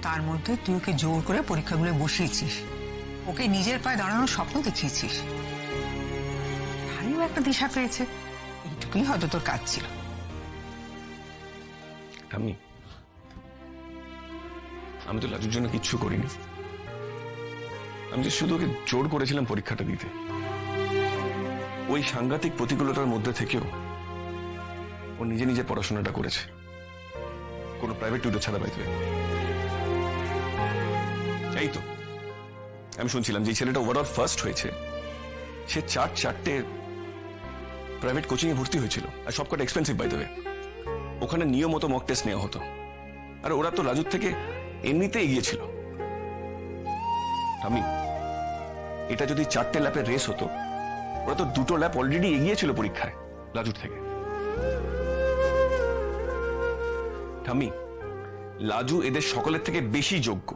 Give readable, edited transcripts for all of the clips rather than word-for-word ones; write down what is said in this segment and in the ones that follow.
তার মধ্যে তুই ওকে জোর করে পরীক্ষাগুলো বসিয়েছিস, ওকে নিজের পায়ে দাঁড়ানোর স্বপ্ন দেখিয়েছিস। ভালো একটা দিশা পেয়েছে, এইটুকুই হয়তো তোর কাজ ছিল। আমি তো লাজুর জন্য কিচ্ছু করিনি। আমি যে শুধু ওকে জোর করেছিলাম পরীক্ষাটা দিতে। ওই সাংঘাতিক প্রতিকূলতার মধ্যে থেকেও ও নিজে নিজে পড়াশোনাটা করেছে, কোনো প্রাইভেট টিউটর ছাড়া পাইতে। এই তো আমি শুনছিলাম যে ছেলেটা ওভারঅল ফার্স্ট হয়েছে, সে চারটে প্রাইভেট কোচিং এ ভর্তি হয়েছিল, আর সবকটা এক্সপেন্সিভ বাই দ্য ওয়ে। ওখানে নিয়মিত মক টেস্ট নেওয়া হতো, আর ওরা তো রাজুর থেকে এমনিতে এগিয়েছিল। আমি এটা যদি 4টে ল্যাপের রেস হতো, ওরা তো 2টো ল্যাপ অলরেডি এগিয়েছিল পরীক্ষায় লাজুর থেকে। আমি লাজু এদের সকলের থেকে বেশি যোগ্য,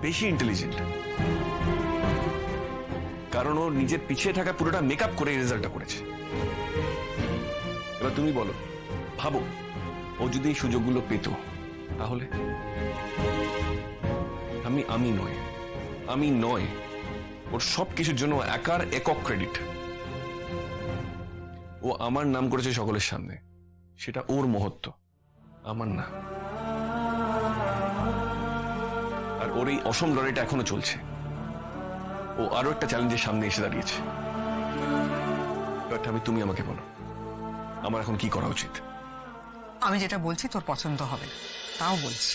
বেশি ইন্টেলিজেন্ট, কারণ ও নিজের পিছিয়ে থাকা পুরোটা মেকআপ করে রেজাল্টটা করেছে। এবার তুমি বলো, ভাবো ও যদি এই সুযোগগুলো পেত তাহলে? আমি নয় ওর সব কিছুর জন্য একার একক ক্রেডিট। ও আমার নাম করেছে সকলের সামনে, সেটা ওর মহত্ব, আমার না। আর ওর এই অসম লড়াইটা এখনো চলছে। ও আরো একটা চ্যালেঞ্জের সামনে এসে দাঁড়িয়েছে। তুমি আমাকে বলো, আমার এখন কি করা উচিত? আমি যেটা বলছি তোর পছন্দ হবে না, তাও বলছি।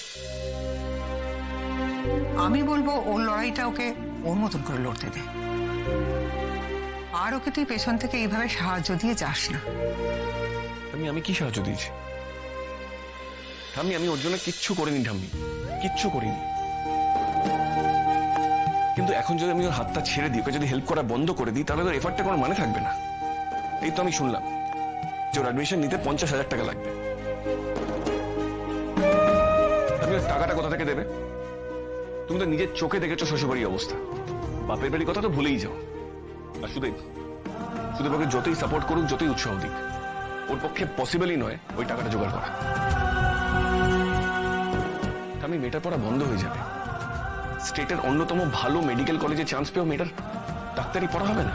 আমি বলবো ওর লড়াইটা ওকে ওর মতন করে লড়তে দে, আর ওকে তুই পেছন থেকে এইভাবে সাহায্য দিয়ে যাস না। আমি কি সাহায্য দিয়েছি? আমি ওর জন্য কিচ্ছু করিনি ঠাম্মি, কিচ্ছু করিনি। কিন্তু এখন যদি আমি ওর হাতটা ছেড়ে দিই, ওকে যদি হেল্প করা বন্ধ করে দিই, তাহলে ওর এফার্টটা কোনো মানে থাকবে না। এই তো আমি শুনলাম যে ওর অ্যাডমিশন নিতে 50,000 টাকা লাগবে। তুমি ওর টাকাটা কোথা থেকে দেবে? তুমি তো নিজের চোখে দেখেছো শ্বশুরবাড়ির অবস্থা, বাপের বাড়ির কথা তো ভুলেই যাও। আর শুধু ওকে যতই সাপোর্ট করুক, যতই উৎসাহ দিক, ওর পক্ষে পসিবলই নয় ওই টাকাটা জোগাড় করা। আমি মেয়েটার পড়া বন্ধ হয়ে যাবে, স্টেটের অন্যতম ভালো মেডিকেল কলেজে চান্স পেয়েও মেয়েটার ডাক্তারি পড়া হবে না।